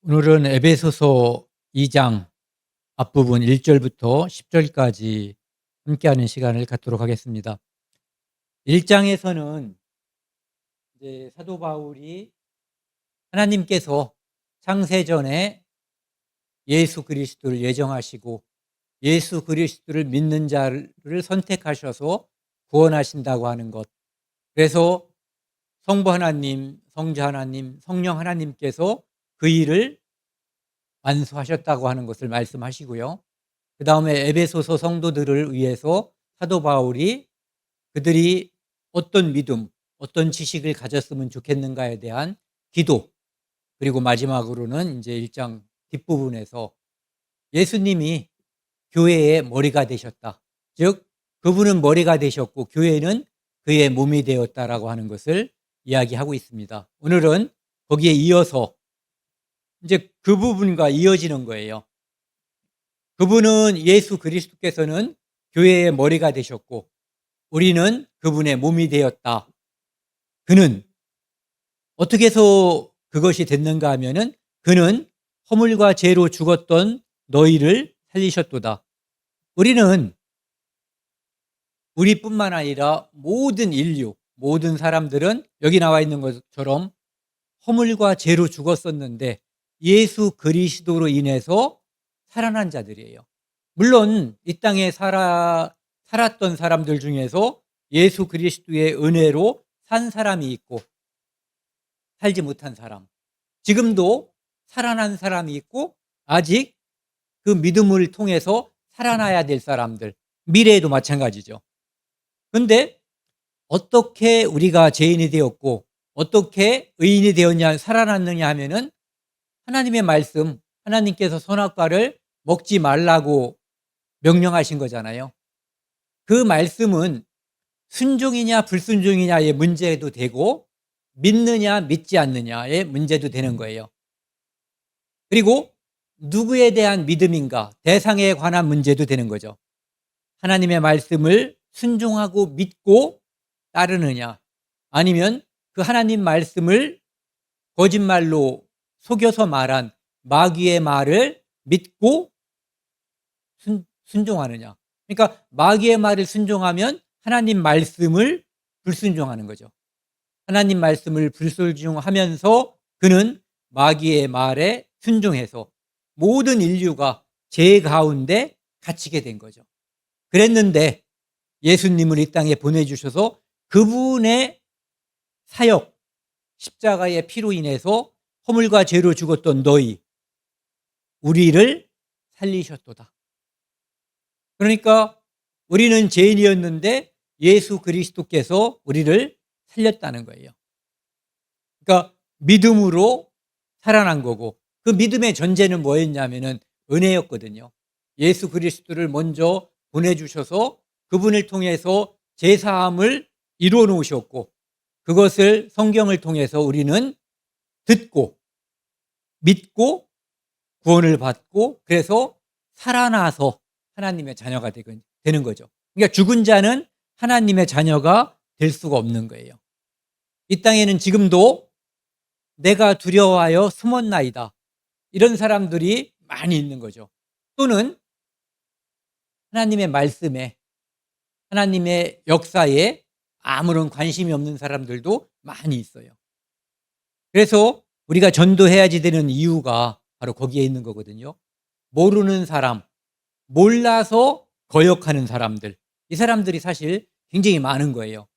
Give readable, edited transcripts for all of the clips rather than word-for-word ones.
오늘은 에베소서 2장 앞부분 1절부터 10절까지 함께하는 시간을 갖도록 하겠습니다. 1장에서는 이제 사도 바울이 하나님께서 창세전에 예수 그리스도를 예정하시고 예수 그리스도를 믿는 자를 선택하셔서 구원하신다고 하는 것. 그래서 성부 하나님, 성자 하나님, 성령 하나님께서 그 일을 완수하셨다고 하는 것을 말씀하시고요. 그 다음에 에베소서 성도들을 위해서 사도 바울이 그들이 어떤 믿음, 어떤 지식을 가졌으면 좋겠는가에 대한 기도, 그리고 마지막으로는 이제 1장 뒷부분에서 예수님이 교회의 머리가 되셨다. 즉, 그분은 머리가 되셨고 교회는 그의 몸이 되었다라고 하는 것을 이야기하고 있습니다. 오늘은 거기에 이어서 이제 그 부분과 이어지는 거예요. 그분은 예수 그리스도께서는 교회의 머리가 되셨고 우리는 그분의 몸이 되었다. 그는 어떻게 해서 그것이 됐는가 하면은 그는 허물과 죄로 죽었던 너희를 살리셨도다. 우리는 우리뿐만 아니라 모든 인류, 모든 사람들은 여기 나와 있는 것처럼 허물과 죄로 죽었었는데 예수 그리스도로 인해서 살아난 자들이에요. 물론 이 땅에 살았던 사람들 중에서 예수 그리스도의 은혜로 산 사람이 있고 살지 못한 사람, 지금도 살아난 사람이 있고 아직 그 믿음을 통해서 살아나야 될 사람들, 미래에도 마찬가지죠. 그런데 어떻게 우리가 죄인이 되었고 어떻게 의인이 되었냐, 살아났느냐 하면은 하나님의 말씀, 하나님께서 선악과를 먹지 말라고 명령하신 거잖아요. 그 말씀은 순종이냐 불순종이냐의 문제도 되고 믿느냐 믿지 않느냐의 문제도 되는 거예요. 그리고 누구에 대한 믿음인가, 대상에 관한 문제도 되는 거죠. 하나님의 말씀을 순종하고 믿고 따르느냐, 아니면 그 하나님 말씀을 거짓말로 속여서 말한 마귀의 말을 믿고 순종하느냐. 그러니까 마귀의 말을 순종하면 하나님 말씀을 불순종하는 거죠. 하나님 말씀을 불순종하면서 그는 마귀의 말에 순종해서 모든 인류가 죄 가운데 갇히게 된 거죠. 그랬는데 예수님을 이 땅에 보내주셔서 그분의 사역, 십자가의 피로 인해서 허물과 죄로 죽었던 너희, 우리를 살리셨도다. 그러니까 우리는 죄인이었는데 예수 그리스도께서 우리를 살렸다는 거예요. 그러니까 믿음으로 살아난 거고, 그 믿음의 전제는 뭐였냐면은 은혜였거든요. 예수 그리스도를 먼저 보내주셔서 그분을 통해서 제사함을 이루어 놓으셨고, 그것을 성경을 통해서 우리는 듣고 믿고 구원을 받고, 그래서 살아나서 하나님의 자녀가 되는 거죠. 그러니까 죽은 자는 하나님의 자녀가 될 수가 없는 거예요. 이 땅에는 지금도 내가 두려워하여 숨었나이다, 이런 사람들이 많이 있는 거죠. 또는 하나님의 말씀에, 하나님의 역사에 아무런 관심이 없는 사람들도 많이 있어요. 그래서 우리가 전도해야지 되는 이유가 바로 거기에 있는 거거든요. 모르는 사람, 몰라서 거역하는 사람들, 이 사람들이 사실 굉장히 많은 거예요.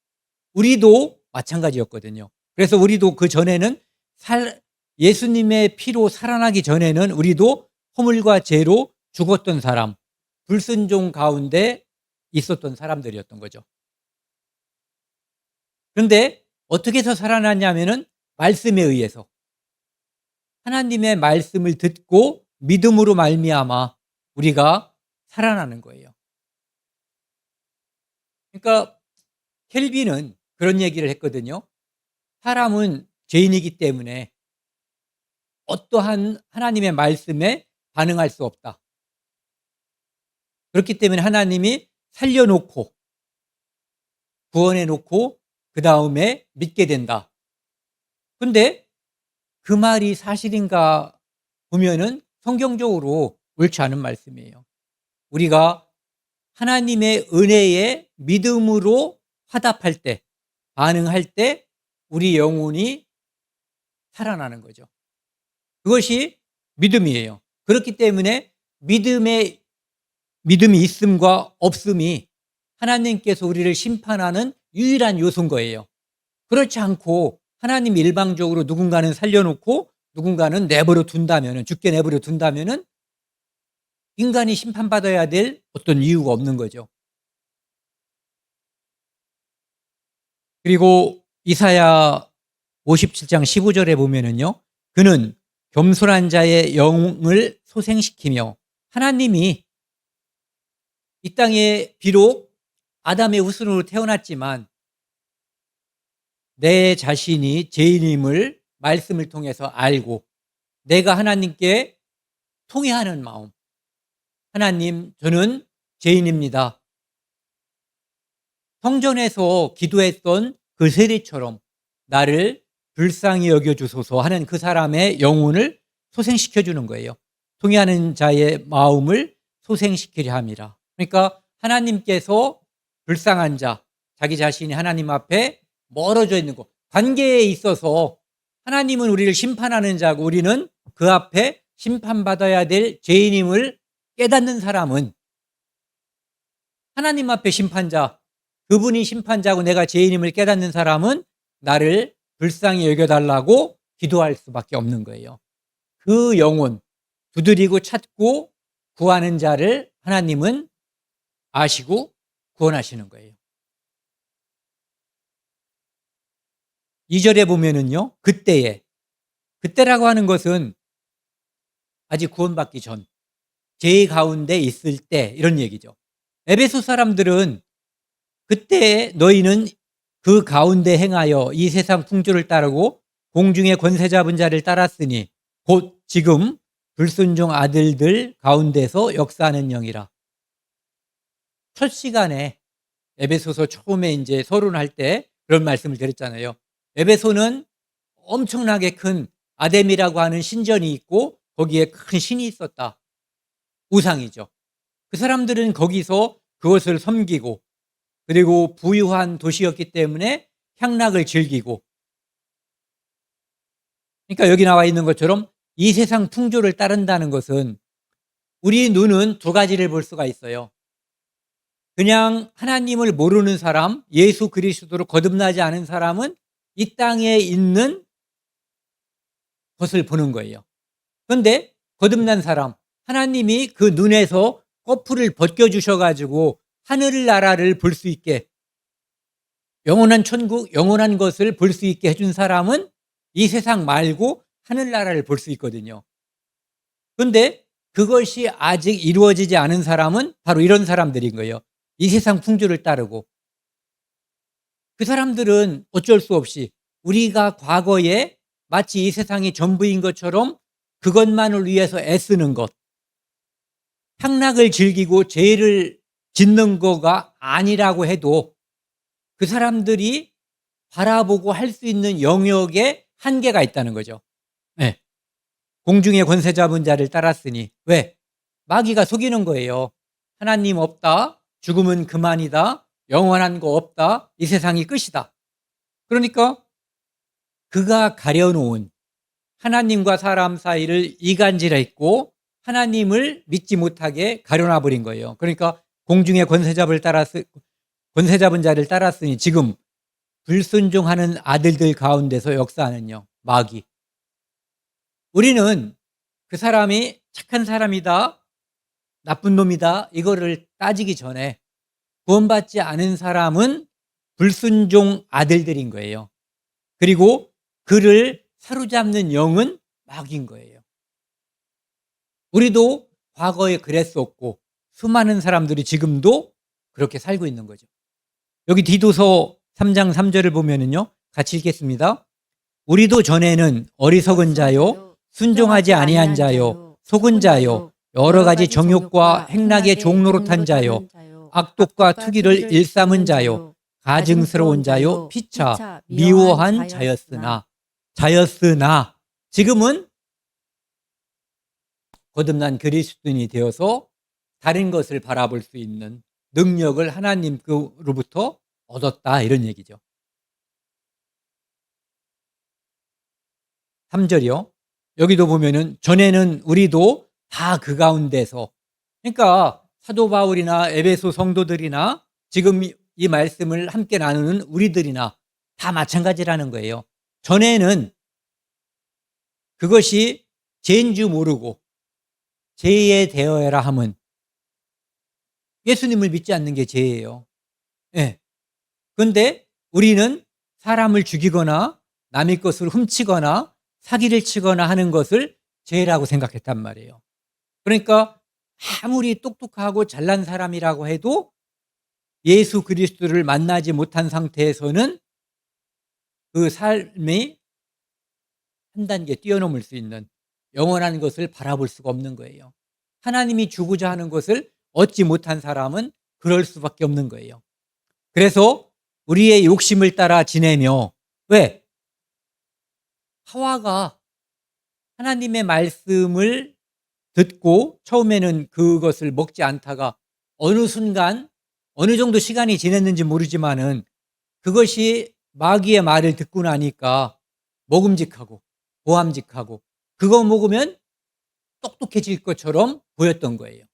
우리도 마찬가지였거든요. 그래서 우리도 그 전에는 예수님의 피로 살아나기 전에는 우리도 허물과 죄로 죽었던 사람, 불순종 가운데 있었던 사람들이었던 거죠. 그런데 어떻게 해서 살아났냐면은 말씀에 의해서, 하나님의 말씀을 듣고 믿음으로 말미암아 우리가 살아나는 거예요. 그러니까 켈빈은 그런 얘기를 했거든요. 사람은 죄인이기 때문에 어떠한 하나님의 말씀에 반응할 수 없다. 그렇기 때문에 하나님이 살려놓고 구원해놓고 그 다음에 믿게 된다. 근데 그 말이 사실인가 보면은 성경적으로 옳지 않은 말씀이에요. 우리가 하나님의 은혜에 믿음으로 화답할 때, 반응할 때 우리 영혼이 살아나는 거죠. 그것이 믿음이에요. 그렇기 때문에 믿음이 있음과 없음이 하나님께서 우리를 심판하는 유일한 요소인 거예요. 그렇지 않고 하나님 일방적으로 누군가는 살려놓고 누군가는 내버려 둔다면은, 죽게 내버려 둔다면은 인간이 심판받아야 될 어떤 이유가 없는 거죠. 그리고 이사야 57장 15절에 보면은요, 그는 겸손한 자의 영을 소생시키며, 하나님이 이 땅에 비록 아담의 후손으로 태어났지만 내 자신이 죄인임을 말씀을 통해서 알고 내가 하나님께 통회하는 마음, 하나님, 저는 죄인입니다. 성전에서 기도했던 그 세리처럼 나를 불쌍히 여겨주소서 하는 그 사람의 영혼을 소생시켜주는 거예요. 통회하는 자의 마음을 소생시키려 함이라. 그러니까 하나님께서 불쌍한 자, 자기 자신이 하나님 앞에 멀어져 있는 것, 관계에 있어서 하나님은 우리를 심판하는 자고 우리는 그 앞에 심판받아야 될 죄인임을 깨닫는 사람은 하나님 앞에 심판자, 그분이 심판자고 내가 죄인임을 깨닫는 사람은 나를 불쌍히 여겨달라고 기도할 수밖에 없는 거예요. 그 영혼, 두드리고 찾고 구하는 자를 하나님은 아시고 구원하시는 거예요. 2절에 보면은요, 그때라고 하는 것은 아직 구원받기 전, 죄 가운데 있을 때, 이런 얘기죠. 에베소 사람들은 그때 너희는 그 가운데 행하여 이 세상 풍조를 따르고 공중의 권세 잡은 자를 따랐으니 곧 지금 불순종 아들들 가운데서 역사하는 영이라. 첫 시간에 에베소서 처음에 이제 서론할 때 그런 말씀을 드렸잖아요. 에베소는 엄청나게 큰 아뎀이라고 하는 신전이 있고 거기에 큰 신이 있었다. 우상이죠. 그 사람들은 거기서 그것을 섬기고 그리고 부유한 도시였기 때문에 향락을 즐기고, 그러니까 여기 나와 있는 것처럼 이 세상 풍조를 따른다는 것은 우리 눈은 두 가지를 볼 수가 있어요. 그냥 하나님을 모르는 사람, 예수 그리스도로 거듭나지 않은 사람은 이 땅에 있는 것을 보는 거예요. 그런데 거듭난 사람, 하나님이 그 눈에서 꺼풀을 벗겨주셔가지고 하늘나라를 볼 수 있게, 영원한 천국, 영원한 것을 볼 수 있게 해준 사람은 이 세상 말고 하늘나라를 볼 수 있거든요. 그런데 그것이 아직 이루어지지 않은 사람은 바로 이런 사람들인 거예요. 이 세상 풍조를 따르고. 그 사람들은 어쩔 수 없이 우리가 과거에 마치 이 세상이 전부인 것처럼 그것만을 위해서 애쓰는 것, 향락을 즐기고 죄를 짓는 거가 아니라고 해도 그 사람들이 바라보고 할 수 있는 영역에 한계가 있다는 거죠. 네. 공중의 권세 잡은 자를 따랐으니, 왜? 마귀가 속이는 거예요. 하나님 없다, 죽음은 그만이다, 영원한 거 없다, 이 세상이 끝이다. 그러니까 그가 가려놓은 하나님과 사람 사이를 이간질했고 하나님을 믿지 못하게 가려놔버린 거예요. 그러니까 공중의 권세 잡은 자를 따랐으니 지금 불순종하는 아들들 가운데서 역사하는요, 마귀. 우리는 그 사람이 착한 사람이다, 나쁜 놈이다, 이거를 따지기 전에 구원받지 않은 사람은 불순종 아들들인 거예요. 그리고 그를 사로잡는 영은 마귀인 거예요. 우리도 과거에 그랬었고 수많은 사람들이 지금도 그렇게 살고 있는 거죠. 여기 디도서 3장 3절을 보면은요, 같이 읽겠습니다. 우리도 전에는 어리석은 자요, 순종하지 아니한 자요, 속은 자요, 여러 가지 정욕과 행락의 종노릇한 자요, 악독과 투기를 일삼은 자요, 가증스러운 자요, 피차 미워한 자였으나 지금은 거듭난 그리스도인이 되어서 다른 것을 바라볼 수 있는 능력을 하나님으로부터 얻었다, 이런 얘기죠. 3절이요. 여기도 보면은 전에는 우리도 다 그 가운데서, 그러니까 사도 바울이나 에베소 성도들이나 지금 이 말씀을 함께 나누는 우리들이나 다 마찬가지라는 거예요. 전에는 그것이 죄인 줄 모르고 죄에 대하여라 함은 예수님을 믿지 않는 게 죄예요. 예. 그런데 우리는 사람을 죽이거나 남의 것을 훔치거나 사기를 치거나 하는 것을 죄라고 생각했단 말이에요. 그러니까 아무리 똑똑하고 잘난 사람이라고 해도 예수 그리스도를 만나지 못한 상태에서는 그 삶이 한 단계 뛰어넘을 수 있는 영원한 것을 바라볼 수가 없는 거예요. 하나님이 주고자 하는 것을 얻지 못한 사람은 그럴 수밖에 없는 거예요. 그래서 우리의 욕심을 따라 지내며, 왜? 하와가 하나님의 말씀을 듣고 처음에는 그것을 먹지 않다가 어느 순간 어느 정도 시간이 지났는지 모르지만은 그것이 마귀의 말을 듣고 나니까 먹음직하고 보암직하고 그거 먹으면 똑똑해질 것처럼 보였던 거예요.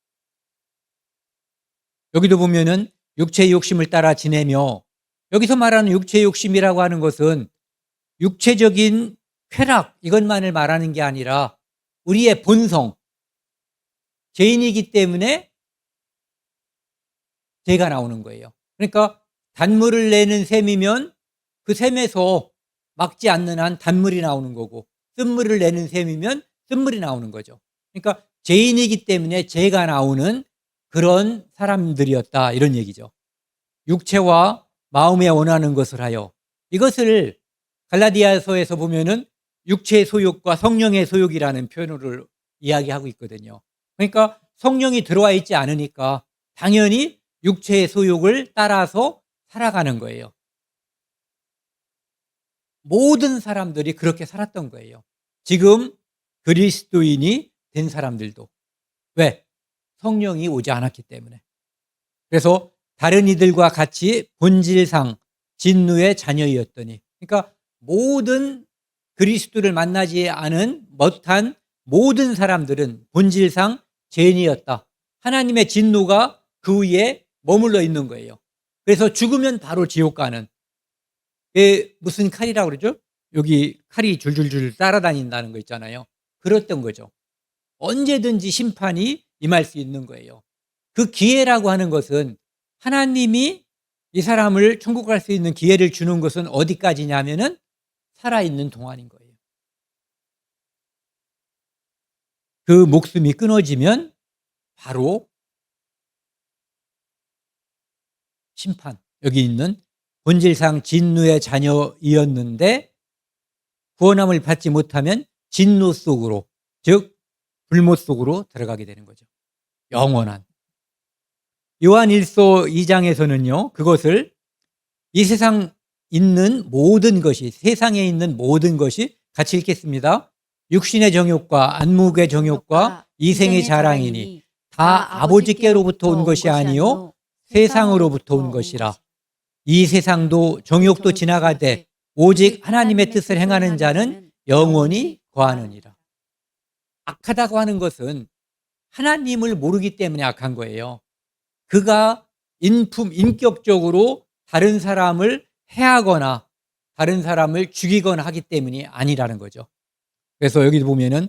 여기도 보면은 육체의 욕심을 따라 지내며, 여기서 말하는 육체의 욕심이라고 하는 것은 육체적인 쾌락 이것만을 말하는 게 아니라 우리의 본성, 죄인이기 때문에 죄가 나오는 거예요. 그러니까 단물을 내는 셈이면 그 셈에서 막지 않는 한 단물이 나오는 거고, 쓴물을 내는 셈이면 쓴물이 나오는 거죠. 그러니까 죄인이기 때문에 죄가 나오는 그런 사람들이었다, 이런 얘기죠. 육체와 마음에 원하는 것을 하여, 이것을 갈라디아서에서 보면은 육체의 소욕과 성령의 소욕이라는 표현을 이야기하고 있거든요. 그러니까 성령이 들어와 있지 않으니까 당연히 육체의 소욕을 따라서 살아가는 거예요. 모든 사람들이 그렇게 살았던 거예요. 지금 그리스도인이 된 사람들도. 왜? 성령이 오지 않았기 때문에. 그래서 다른 이들과 같이 본질상 진노의 자녀이었더니, 그러니까 모든 그리스도를 만나지 않은 못한 모든 사람들은 본질상 죄인이었다. 하나님의 진노가 그 위에 머물러 있는 거예요. 그래서 죽으면 바로 지옥 가는, 무슨 칼이라고 그러죠? 여기 칼이 줄줄줄 따라다닌다는 거 있잖아요. 그랬던 거죠. 언제든지 심판이 임할 수 있는 거예요. 그 기회라고 하는 것은 하나님이 이 사람을 천국 갈 수 있는 기회를 주는 것은 어디까지냐면은 살아있는 동안인 거예요. 그 목숨이 끊어지면 바로 심판, 여기 있는 본질상 진노의 자녀이었는데 구원함을 받지 못하면 진노 속으로, 즉 불못 속으로 들어가게 되는 거죠. 영원한. 요한 1서 2장에서는요 그것을 이 세상 있는 모든 것이, 세상에 있는 모든 것이, 같이 읽겠습니다. 육신의 정욕과 안목의 정욕과 이생의 자랑이니 다 아버지께로부터 온 것이 아니요 세상으로부터 온 것이라. 이 세상도 정욕도 지나가되 오직 하나님의 뜻을 행하는 자는 영원히 거하느니라. 악하다고 하는 것은 하나님을 모르기 때문에 악한 거예요. 그가 인격적으로 다른 사람을 해하거나 다른 사람을 죽이거나 하기 때문이 아니라는 거죠. 그래서 여기 보면은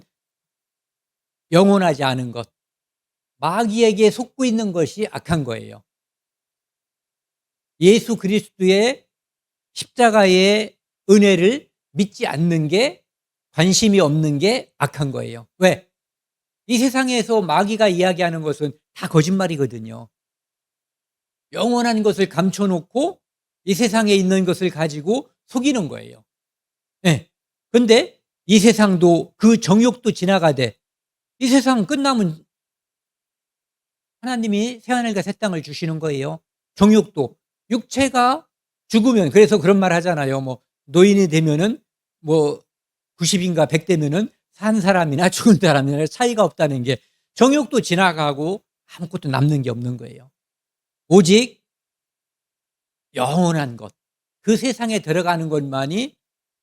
영원하지 않은 것, 마귀에게 속고 있는 것이 악한 거예요. 예수 그리스도의 십자가의 은혜를 믿지 않는 게, 관심이 없는 게 악한 거예요. 왜? 이 세상에서 마귀가 이야기하는 것은 다 거짓말이거든요. 영원한 것을 감춰놓고 이 세상에 있는 것을 가지고 속이는 거예요. 네. 근데 이 세상도 그 정욕도 지나가되, 이 세상 끝나면 하나님이 새하늘과 새 땅을 주시는 거예요. 정욕도. 육체가 죽으면, 그래서 그런 말 하잖아요. 뭐 노인이 되면은 뭐 90인가 100 되면은 산 사람이나 죽은 사람이나 차이가 없다는 게, 정욕도 지나가고 아무것도 남는 게 없는 거예요. 오직 영원한 것, 그 세상에 들어가는 것만이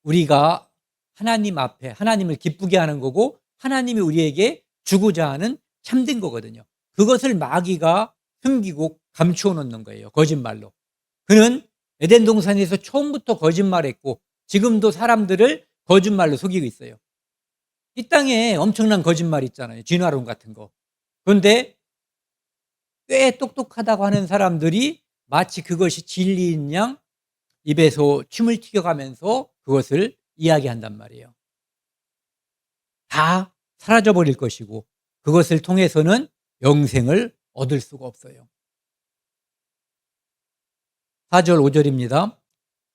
우리가 하나님 앞에 하나님을 기쁘게 하는 거고, 하나님이 우리에게 주고자 하는 참된 거거든요. 그것을 마귀가 숨기고 감추어 놓는 거예요, 거짓말로. 그는 에덴 동산에서 처음부터 거짓말했고 지금도 사람들을 거짓말로 속이고 있어요. 이 땅에 엄청난 거짓말 있잖아요, 진화론 같은 거. 그런데 꽤 똑똑하다고 하는 사람들이 마치 그것이 진리인 양 입에서 침을 튀겨가면서 그것을 이야기한단 말이에요. 다 사라져 버릴 것이고 그것을 통해서는 영생을 얻을 수가 없어요. 4절 5절입니다.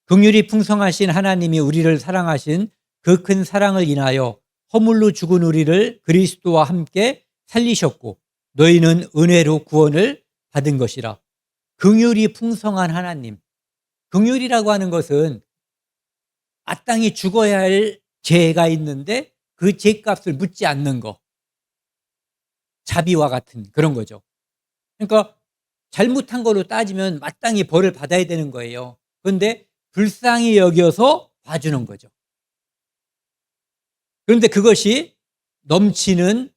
긍휼이 풍성하신 하나님이 우리를 사랑하신 그 큰 사랑을 인하여 허물로 죽은 우리를 그리스도와 함께 살리셨고 너희는 은혜로 구원을 받은 것이라. 긍휼이 풍성한 하나님. 긍휼이라고 하는 것은 마땅히 죽어야 할 죄가 있는데 그 죄값을 묻지 않는 거, 자비와 같은 그런 거죠. 그러니까 잘못한 걸로 따지면 마땅히 벌을 받아야 되는 거예요. 그런데 불쌍히 여겨서 봐주는 거죠. 그런데 그것이 넘치는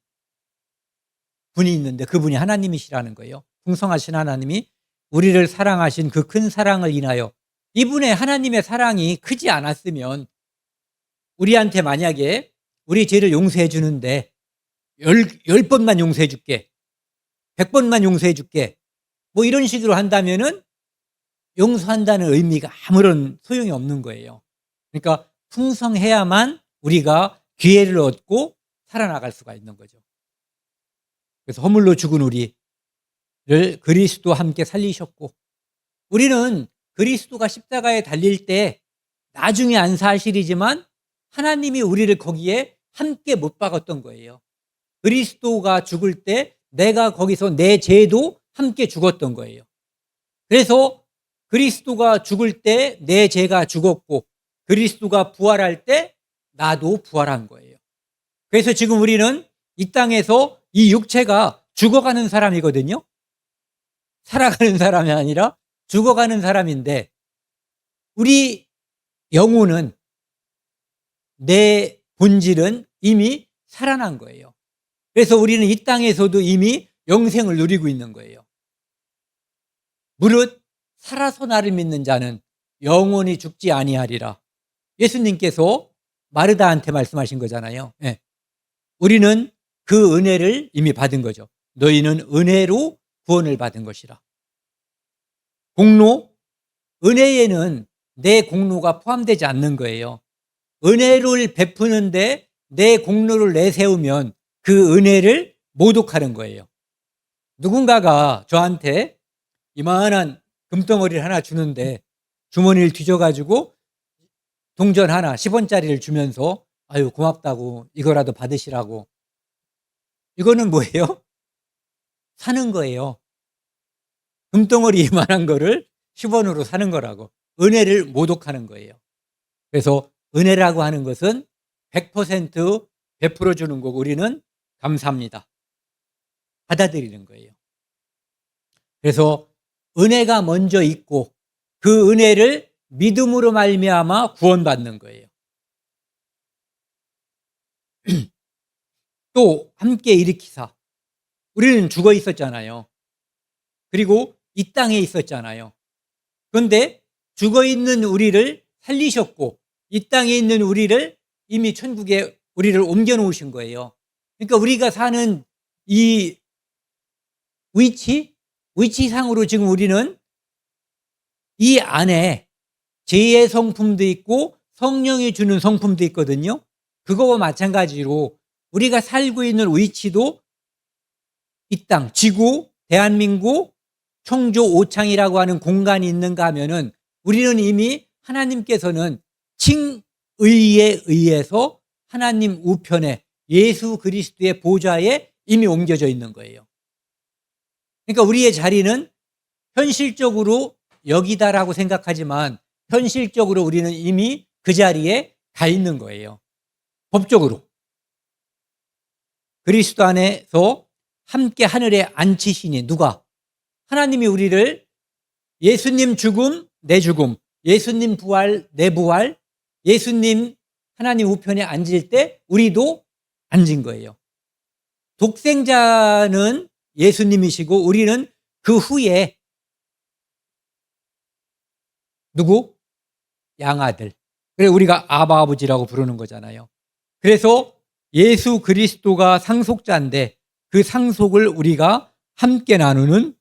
분이 있는데 그분이 하나님이시라는 거예요. 풍성하신 하나님이 우리를 사랑하신 그 큰 사랑을 인하여, 이분의 하나님의 사랑이 크지 않았으면 우리한테 만약에 우리 죄를 용서해 주는데 10번만 용서해 줄게, 100번만 용서해 줄게, 뭐 이런 식으로 한다면은 용서한다는 의미가 아무런 소용이 없는 거예요. 그러니까 풍성해야만 우리가 기회를 얻고 살아나갈 수가 있는 거죠. 그래서 허물로 죽은 우리를 그리스도와 함께 살리셨고, 우리는 그리스도가 십자가에 달릴 때 나중에 안 사실이지만 하나님이 우리를 거기에 함께 못 박았던 거예요. 그리스도가 죽을 때 내가 거기서 내 죄도 함께 죽었던 거예요. 그래서 그리스도가 죽을 때 내 죄가 죽었고 그리스도가 부활할 때 나도 부활한 거예요. 그래서 지금 우리는 이 땅에서 이 육체가 죽어가는 사람이거든요. 살아가는 사람이 아니라 죽어가는 사람인데, 우리 영혼은, 내 본질은 이미 살아난 거예요. 그래서 우리는 이 땅에서도 이미 영생을 누리고 있는 거예요. 무릇 살아서 나를 믿는 자는 영원히 죽지 아니하리라. 예수님께서 마르다한테 말씀하신 거잖아요. 네. 우리는 그 은혜를 이미 받은 거죠. 너희는 은혜로 구원을 받은 것이라. 공로, 은혜에는 내 공로가 포함되지 않는 거예요. 은혜를 베푸는데 내 공로를 내세우면 그 은혜를 모독하는 거예요. 누군가가 저한테 이만한 금덩어리를 하나 주는데 주머니를 뒤져가지고 동전 하나 10원짜리를 주면서 아유 고맙다고 이거라도 받으시라고. 이거는 뭐예요? 사는 거예요. 금덩어리 이만한 거를 10원으로 사는 거라고. 은혜를 모독하는 거예요. 그래서 은혜라고 하는 것은 100% 베풀어 주는 거고 우리는 감사합니다, 받아들이는 거예요. 그래서 은혜가 먼저 있고 그 은혜를 믿음으로 말미암아 구원받는 거예요. 또 함께 일으키사, 우리는 죽어 있었잖아요. 그리고 이 땅에 있었잖아요. 그런데 죽어 있는 우리를 살리셨고 이 땅에 있는 우리를 이미 천국에 우리를 옮겨 놓으신 거예요. 그러니까 우리가 사는 이 위치상으로 지금 우리는 이 안에 죄의 성품도 있고 성령이 주는 성품도 있거든요. 그거와 마찬가지로 우리가 살고 있는 위치도 이 땅, 지구, 대한민국, 청조 5창이라고 하는 공간이 있는가 하면은 우리는 이미 하나님께서는 칭의에 의해서 하나님 우편에 예수 그리스도의 보좌에 이미 옮겨져 있는 거예요. 그러니까 우리의 자리는 현실적으로 여기다라고 생각하지만 현실적으로 우리는 이미 그 자리에 가 있는 거예요. 법적으로. 그리스도 안에서 함께 하늘에 앉히시니 누가? 하나님이 우리를 예수님 죽음, 내 죽음, 예수님 부활, 내 부활, 예수님 하나님 우편에 앉을 때 우리도 앉은 거예요. 독생자는 예수님이시고 우리는 그 후에 누구? 양아들. 그래 우리가 아바 아버지라고 부르는 거잖아요. 그래서 예수 그리스도가 상속자인데 그 상속을 우리가 함께 나누는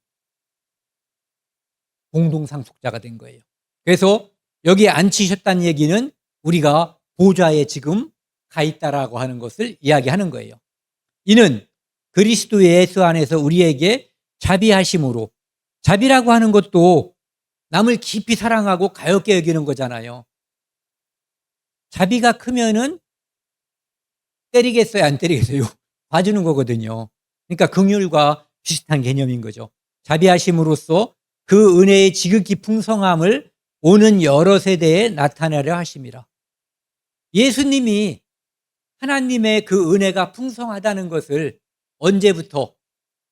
공동 상속자가 된 거예요. 그래서 여기에 앉히셨다는 얘기는 우리가 보좌에 지금 가 있다라고 하는 것을 이야기하는 거예요. 이는 그리스도 예수 안에서 우리에게 자비하심으로, 자비라고 하는 것도 남을 깊이 사랑하고 가엾게 여기는 거잖아요. 자비가 크면은 때리겠어요, 안 때리겠어요? 봐주는 거거든요. 그러니까 긍휼과 비슷한 개념인 거죠. 자비하심으로써 그 은혜의 지극히 풍성함을 오는 여러 세대에 나타내려 하심이라. 예수님이 하나님의 그 은혜가 풍성하다는 것을 언제부터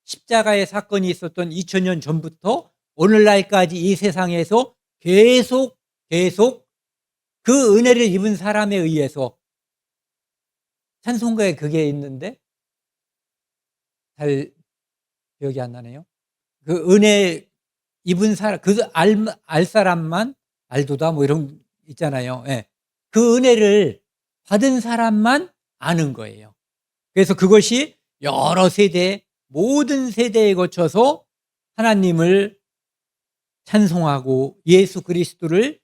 십자가의 사건이 있었던 2000년 전부터 오늘날까지 이 세상에서 계속 그 은혜를 입은 사람에 의해서 찬송가에 그게 있는데 잘 기억이 안 나네요. 그 은혜 입은 사람, 그 알 사람만 알도다 뭐 이런 있잖아요. 예. 그 은혜를 받은 사람만 아는 거예요. 그래서 그것이 여러 세대, 모든 세대에 거쳐서 하나님을 찬송하고 예수 그리스도를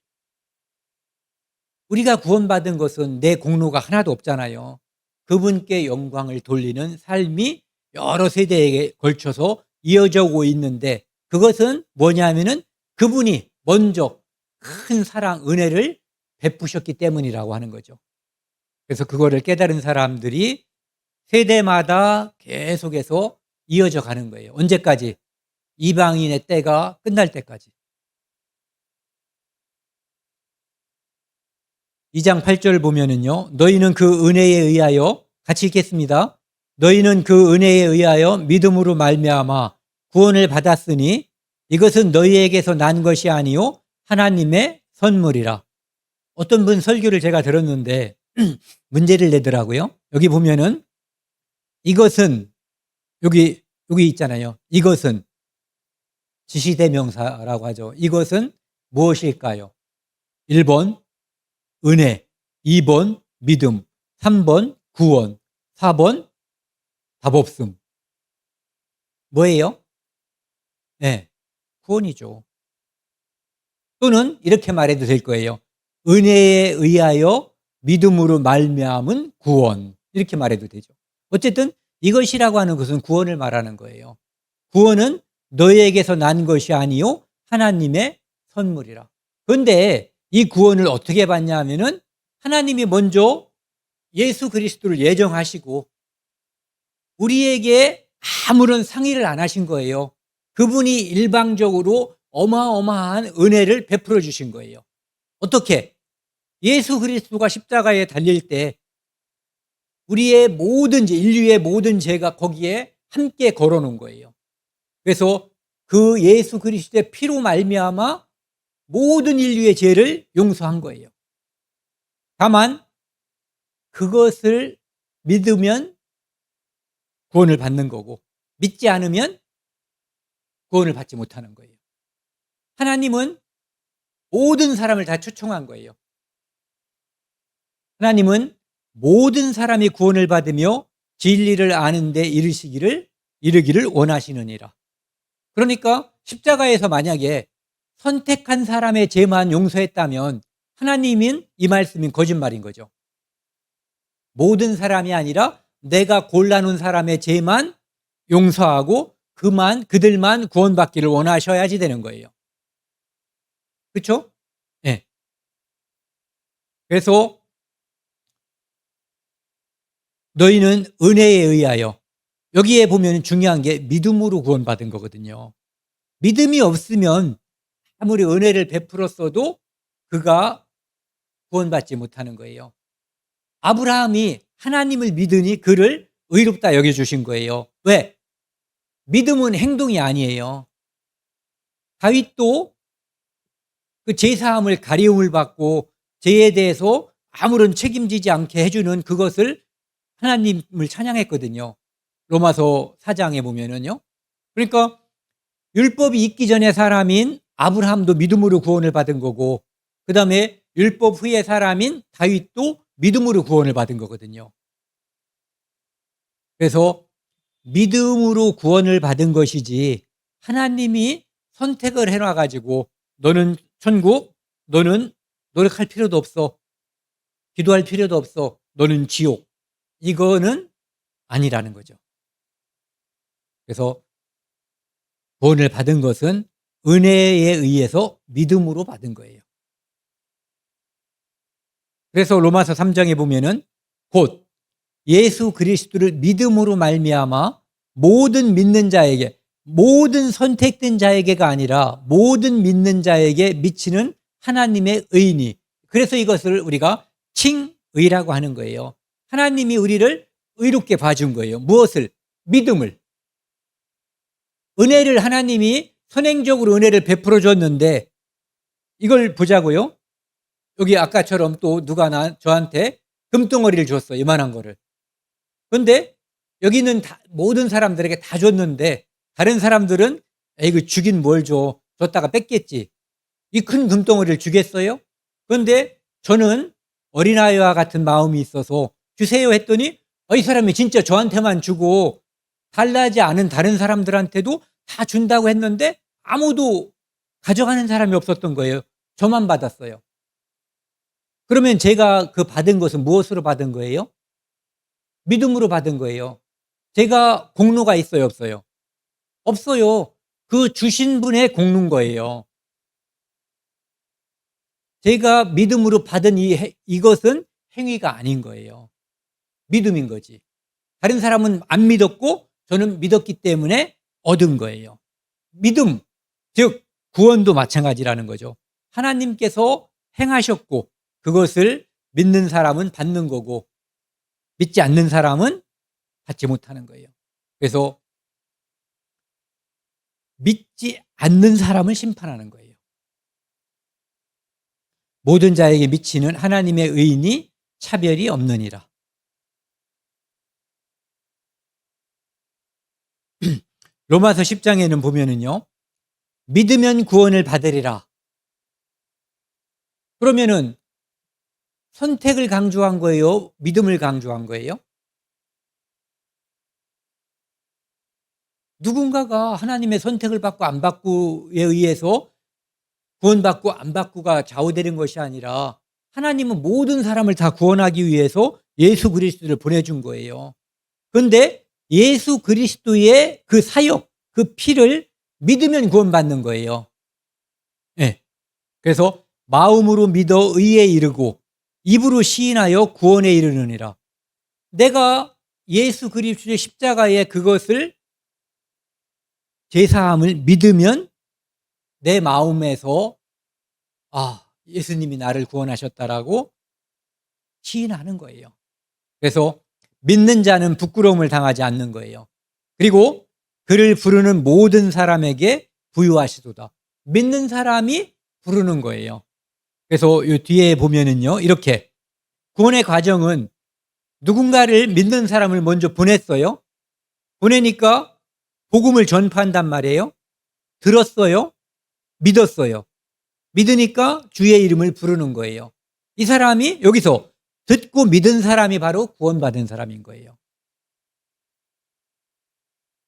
우리가 구원받은 것은 내 공로가 하나도 없잖아요. 그분께 영광을 돌리는 삶이 여러 세대에 걸쳐서 이어져 오고 있는데 그것은 뭐냐면은 그분이 먼저 큰 사랑, 은혜를 베푸셨기 때문이라고 하는 거죠. 그래서 그거를 깨달은 사람들이 세대마다 계속해서 이어져 가는 거예요. 언제까지? 이방인의 때가 끝날 때까지. 2장 8절 보면은요. 너희는 그 은혜에 의하여 같이 읽겠습니다. 너희는 그 은혜에 의하여 믿음으로 말미암아 구원을 받았으니 이것은 너희에게서 난 것이 아니요 하나님의 선물이라. 어떤 분 설교를 제가 들었는데 문제를 내더라고요. 여기 보면은 이것은 여기 있잖아요. 이것은 지시대명사라고 하죠. 이것은 무엇일까요? 1번 은혜, 2번 믿음, 3번 구원, 4번 답 없음. 뭐예요? 네, 구원이죠. 또는 이렇게 말해도 될 거예요. 은혜에 의하여 믿음으로 말미암은 구원. 이렇게 말해도 되죠. 어쨌든 이것이라고 하는 것은 구원을 말하는 거예요. 구원은 너희에게서 난 것이 아니요 하나님의 선물이라. 그런데 이 구원을 어떻게 받냐 하면은 하나님이 먼저 예수 그리스도를 예정하시고 우리에게 아무런 상의를 안 하신 거예요. 그분이 일방적으로 어마어마한 은혜를 베풀어 주신 거예요. 어떻게? 예수 그리스도가 십자가에 달릴 때 우리의 모든 인류의 모든 죄가 거기에 함께 걸어놓은 거예요. 그래서 그 예수 그리스도의 피로 말미암아 모든 인류의 죄를 용서한 거예요. 다만 그것을 믿으면 구원을 받는 거고 믿지 않으면 구원을 받지 못하는 거예요. 하나님은 모든 사람을 다 초청한 거예요. 하나님은 모든 사람이 구원을 받으며 진리를 아는 데 이르기를 원하시느니라. 그러니까 십자가에서 만약에 선택한 사람의 죄만 용서했다면 하나님은 이 말씀인 거짓말인 거죠. 모든 사람이 아니라 내가 골라놓은 사람의 죄만 용서하고 그들만 구원받기를 원하셔야지 되는 거예요. 그렇죠? 네. 그래서 너희는 은혜에 의하여 여기에 보면 중요한 게 믿음으로 구원받은 거거든요. 믿음이 없으면 아무리 은혜를 베풀었어도 그가 구원받지 못하는 거예요. 아브라함이 하나님을 믿으니 그를 의롭다 여겨주신 거예요. 왜? 믿음은 행동이 아니에요. 다윗도 그 제사함을 가리움을 받고 죄에 대해서 아무런 책임지지 않게 해주는 그것을 하나님을 찬양했거든요. 로마서 4장에 보면은요. 그러니까 율법이 있기 전에 사람인 아브라함도 믿음으로 구원을 받은 거고, 그 다음에 율법 후에 사람인 다윗도 믿음으로 구원을 받은 거거든요. 그래서 믿음으로 구원을 받은 것이지 하나님이 선택을 해놔가지고 너는 천국, 너는 노력할 필요도 없어, 기도할 필요도 없어, 너는 지옥, 이거는 아니라는 거죠. 그래서 구원을 받은 것은 은혜에 의해서 믿음으로 받은 거예요. 그래서 로마서 3장에 보면은 곧 예수 그리스도를 믿음으로 말미암아 모든 믿는 자에게, 모든 선택된 자에게가 아니라 모든 믿는 자에게 미치는 하나님의 의니, 그래서 이것을 우리가 칭의라고 하는 거예요. 하나님이 우리를 의롭게 봐준 거예요. 무엇을? 믿음을. 은혜를 하나님이 선행적으로 은혜를 베풀어 줬는데 이걸 보자고요. 여기 아까처럼 또 누가 저한테 금덩어리를 줬어, 이만한 거를. 그런데 여기는 모든 사람들에게 다 줬는데 다른 사람들은 이거 주긴 뭘 줘, 줬다가 뺏겠지. 이 큰 금덩어리를 주겠어요? 그런데 저는 어린아이와 같은 마음이 있어서 주세요 했더니 이 사람이 진짜 저한테만 주고 달라지 않은 다른 사람들한테도 다 준다고 했는데 아무도 가져가는 사람이 없었던 거예요. 저만 받았어요. 그러면 제가 그 받은 것은 무엇으로 받은 거예요? 믿음으로 받은 거예요. 제가 공로가 있어요, 없어요? 없어요. 그 주신 분의 공로인 거예요. 제가 믿음으로 받은 이것은 행위가 아닌 거예요. 믿음인 거지. 다른 사람은 안 믿었고 저는 믿었기 때문에 얻은 거예요. 믿음, 즉 구원도 마찬가지라는 거죠. 하나님께서 행하셨고 그것을 믿는 사람은 받는 거고 믿지 않는 사람은 받지 못하는 거예요. 그래서 믿지 않는 사람을 심판하는 거예요. 모든 자에게 미치는 하나님의 의인이 차별이 없느니라. 로마서 10장에는 보면은요, 믿으면 구원을 받으리라. 그러면은 선택을 강조한 거예요? 믿음을 강조한 거예요? 누군가가 하나님의 선택을 받고 안 받고에 의해서 구원받고 안 받고가 좌우되는 것이 아니라 하나님은 모든 사람을 다 구원하기 위해서 예수 그리스도를 보내준 거예요. 그런데 예수 그리스도의 그 사역, 그 피를 믿으면 구원받는 거예요. 네. 그래서 마음으로 믿어 의에 이르고 입으로 시인하여 구원에 이르느니라. 내가 예수 그리스도의 십자가의 그것을 제사함을 믿으면 내 마음에서 예수님이 나를 구원하셨다라고 시인하는 거예요. 그래서 믿는 자는 부끄러움을 당하지 않는 거예요. 그리고 그를 부르는 모든 사람에게 부유하시도다. 믿는 사람이 부르는 거예요. 그래서 이 뒤에 보면은요, 이렇게 구원의 과정은 누군가를 믿는 사람을 먼저 보냈어요. 보내니까 복음을 전파한단 말이에요. 들었어요. 믿었어요. 믿으니까 주의 이름을 부르는 거예요. 이 사람이 여기서 듣고 믿은 사람이 바로 구원받은 사람인 거예요.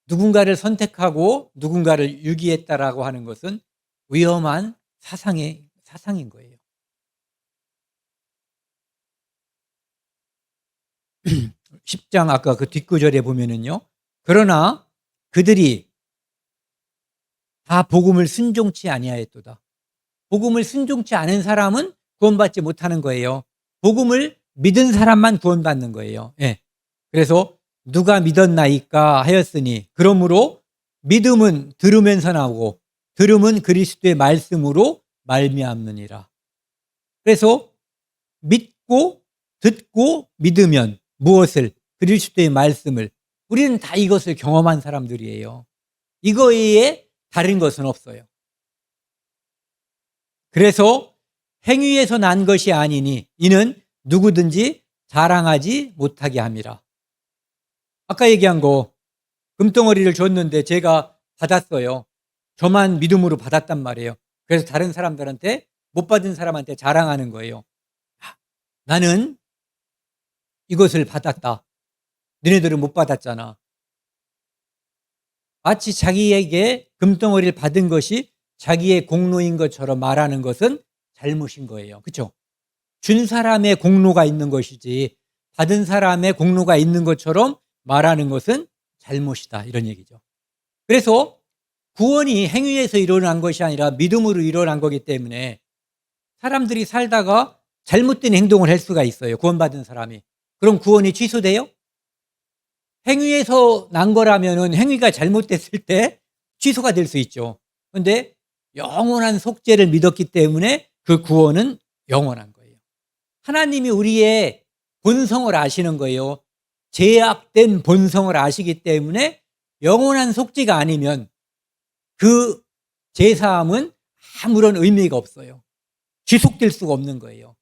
누군가를 선택하고 누군가를 유기했다라고 하는 것은 위험한 사상인 거예요. 10장 아까 그 뒷구절에 보면은요. 그러나 그들이 다 복음을 순종치 아니하였도다. 복음을 순종치 않은 사람은 구원받지 못하는 거예요. 복음을 믿은 사람만 구원받는 거예요. 예. 그래서 누가 믿었나이까 하였으니 그러므로 믿음은 들으면서 나오고 들음은 그리스도의 말씀으로 말미암느니라. 그래서 믿고 듣고 믿으면 무엇을? 그리스도의 말씀을 우리는 다 이것을 경험한 사람들이에요. 이거 외에 다른 것은 없어요. 그래서 행위에서 난 것이 아니니 이는 누구든지 자랑하지 못하게 함이라. 아까 얘기한 거 금덩어리를 줬는데 제가 받았어요. 저만 믿음으로 받았단 말이에요. 그래서 다른 사람들한테 못 받은 사람한테 자랑하는 거예요. 나는 이것을 받았다. 너네들은 못 받았잖아. 마치 자기에게 금덩어리를 받은 것이 자기의 공로인 것처럼 말하는 것은 잘못인 거예요. 그렇죠? 준 사람의 공로가 있는 것이지 받은 사람의 공로가 있는 것처럼 말하는 것은 잘못이다. 이런 얘기죠. 그래서 구원이 행위에서 일어난 것이 아니라 믿음으로 일어난 거기 때문에 사람들이 살다가 잘못된 행동을 할 수가 있어요. 구원받은 사람이. 그럼 구원이 취소돼요? 행위에서 난 거라면은 행위가 잘못됐을 때 취소가 될 수 있죠. 그런데 영원한 속죄를 믿었기 때문에 그 구원은 영원한 거예요. 하나님이 우리의 본성을 아시는 거예요. 죄악된 본성을 아시기 때문에 영원한 속죄가 아니면 그 죄사함은 아무런 의미가 없어요. 지속될 수가 없는 거예요.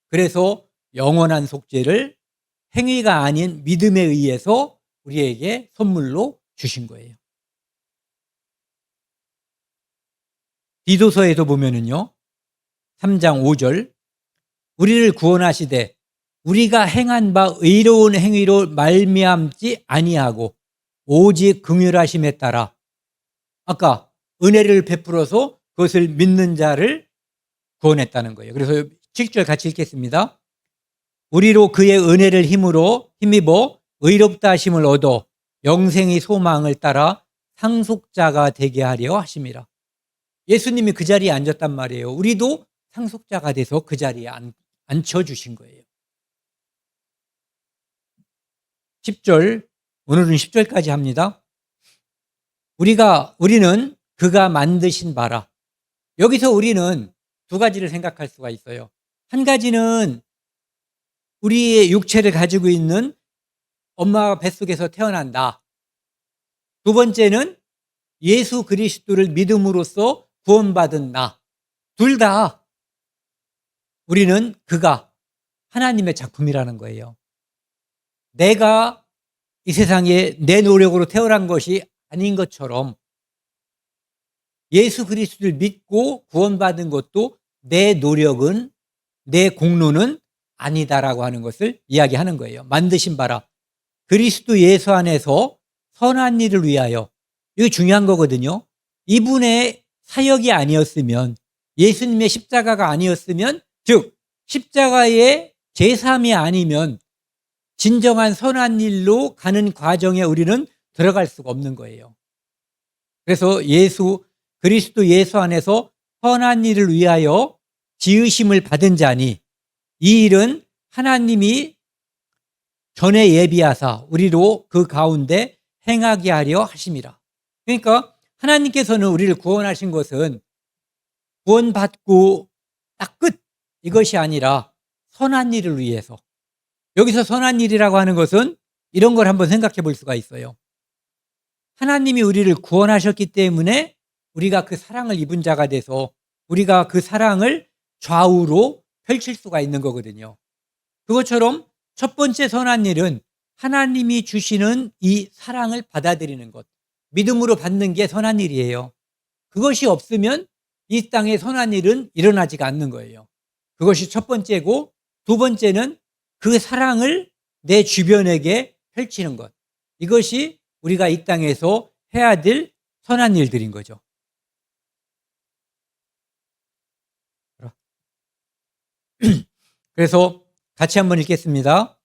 그래서 영원한 속죄를 행위가 아닌 믿음에 의해서 우리에게 선물로 주신 거예요. 디도서에도 보면은요, 3장 5절, 우리를 구원하시되 우리가 행한 바 의로운 행위로 말미암지 아니하고 오직 긍휼하심에 따라, 아까 은혜를 베풀어서 그것을 믿는 자를 구원했다는 거예요. 그래서 7절 같이 읽겠습니다. 우리로 그의 은혜를 힘입어 의롭다 하심을 얻어 영생의 소망을 따라 상속자가 되게 하려 하심이라. 예수님이 그 자리에 앉았단 말이에요. 우리도 상속자가 돼서 그 자리에 앉혀주신 거예요. 10절, 오늘은 10절까지 합니다. 우리는 그가 만드신 바라. 여기서 우리는 두 가지를 생각할 수가 있어요. 한 가지는 우리의 육체를 가지고 있는 엄마 뱃속에서 태어난다. 두 번째는 예수 그리스도를 믿음으로써 구원받은 나. 둘 다 우리는 그가 하나님의 작품이라는 거예요. 내가 이 세상에 내 노력으로 태어난 것이 아닌 것처럼 예수 그리스도를 믿고 구원받은 것도 내 노력은, 내 공로는 아니다라고 하는 것을 이야기하는 거예요. 만드신 바라. 그리스도 예수 안에서 선한 일을 위하여. 이거 중요한 거거든요. 이분의 사역이 아니었으면, 예수님의 십자가가 아니었으면, 즉 십자가의 제삼이 아니면 진정한 선한 일로 가는 과정에 우리는 들어갈 수가 없는 거예요. 그래서 그리스도 예수 안에서 선한 일을 위하여 지으심을 받은 자니 이 일은 하나님이 전에 예비하사 우리로 그 가운데 행하게 하려 하심이라. 그러니까 하나님께서는 우리를 구원하신 것은 구원받고 딱 끝, 이것이 아니라 선한 일을 위해서. 여기서 선한 일이라고 하는 것은 이런 걸 한번 생각해 볼 수가 있어요. 하나님이 우리를 구원하셨기 때문에 우리가 그 사랑을 입은 자가 돼서 우리가 그 사랑을 좌우로 펼칠 수가 있는 거거든요. 그것처럼 첫 번째 선한 일은 하나님이 주시는 이 사랑을 받아들이는 것, 믿음으로 받는 게 선한 일이에요. 그것이 없으면 이 땅에 선한 일은 일어나지가 않는 거예요. 그것이 첫 번째고, 두 번째는 그 사랑을 내 주변에게 펼치는 것. 이것이 우리가 이 땅에서 해야 될 선한 일들인 거죠. 그래서 같이 한번 읽겠습니다.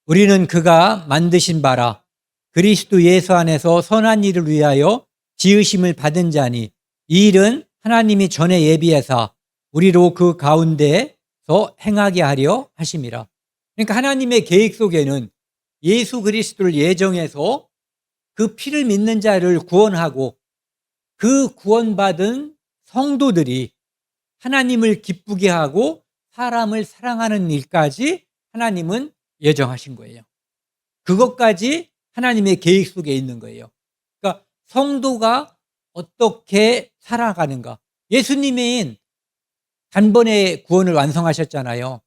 우리는 그가 만드신 바라 그리스도 예수 안에서 선한 일을 위하여 지으심을 받은 자니 이 일은 하나님이 전에 예비해서 우리로 그 가운데서 행하게 하려 하심이라. 그러니까 하나님의 계획 속에는 예수 그리스도를 예정해서 그 피를 믿는 자를 구원하고 그 구원받은 성도들이 하나님을 기쁘게 하고 사람을 사랑하는 일까지 하나님은 예정하신 거예요. 그것까지 하나님의 계획 속에 있는 거예요. 그러니까 성도가 어떻게 살아가는가. 예수님은 단번에 구원을 완성하셨잖아요.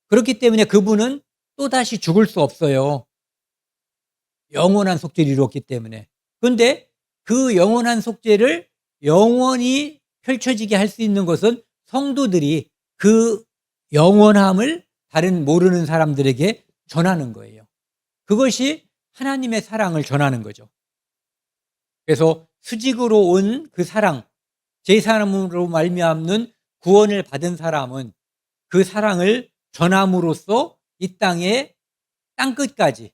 그렇기 때문에 그분은 또다시 죽을 수 없어요. 영원한 속죄를 이루었기 때문에. 그런데 그 영원한 속죄를 영원히 펼쳐지게 할 수 있는 것은 성도들이 그 영원함을 다른 모르는 사람들에게 전하는 거예요. 그것이 하나님의 사랑을 전하는 거죠. 그래서 수직으로 온 그 사랑, 제3으로 말미암는 구원을 받은 사람은 그 사랑을 전함으로써 이 땅의 땅끝까지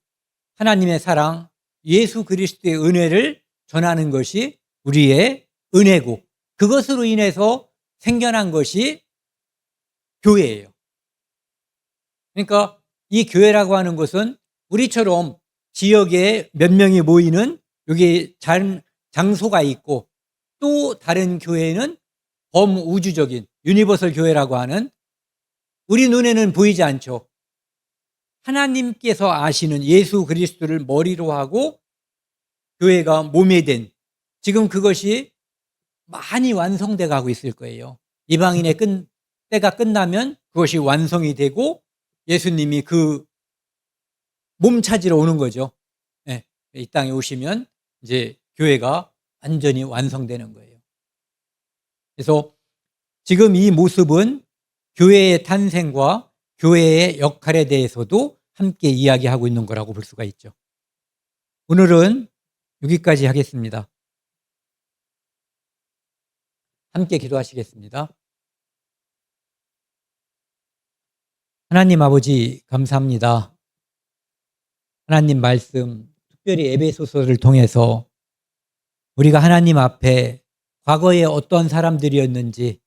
하나님의 사랑, 예수 그리스도의 은혜를 전하는 것이 우리의 은혜고, 그것으로 인해서 생겨난 것이 교회예요. 그러니까 이 교회라고 하는 것은 우리처럼 지역에 몇 명이 모이는 여기 장소가 있고, 또 다른 교회는 범우주적인 유니버설 교회라고 하는, 우리 눈에는 보이지 않죠. 하나님께서 아시는 예수 그리스도를 머리로 하고 교회가 몸이 된, 지금 그것이 많이 완성돼 가고 있을 거예요. 이방인의 때가 끝나면 그것이 완성이 되고 예수님이 그 몸 찾으러 오는 거죠. 네, 이 땅에 오시면 이제 교회가 완전히 완성되는 거예요. 그래서 지금 이 모습은 교회의 탄생과 교회의 역할에 대해서도 함께 이야기하고 있는 거라고 볼 수가 있죠. 오늘은 여기까지 하겠습니다. 함께 기도하시겠습니다. 하나님 아버지, 감사합니다. 하나님 말씀, 특별히 에베소서를 통해서 우리가 하나님 앞에 과거에 어떠한 사람들이었는지,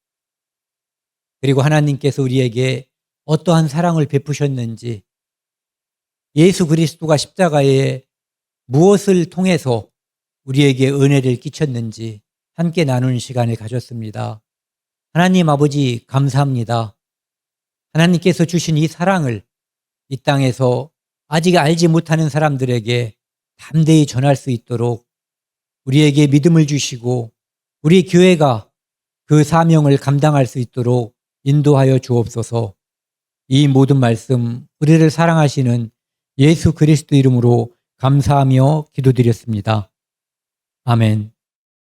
그리고 하나님께서 우리에게 어떠한 사랑을 베푸셨는지, 예수 그리스도가 십자가에 무엇을 통해서 우리에게 은혜를 끼쳤는지 함께 나누는 시간을 가졌습니다. 하나님 아버지, 감사합니다. 하나님께서 주신 이 사랑을 이 땅에서 아직 알지 못하는 사람들에게 담대히 전할 수 있도록 우리에게 믿음을 주시고 우리 교회가 그 사명을 감당할 수 있도록 인도하여 주옵소서. 이 모든 말씀 우리를 사랑하시는 예수 그리스도 이름으로 감사하며 기도드렸습니다. 아멘.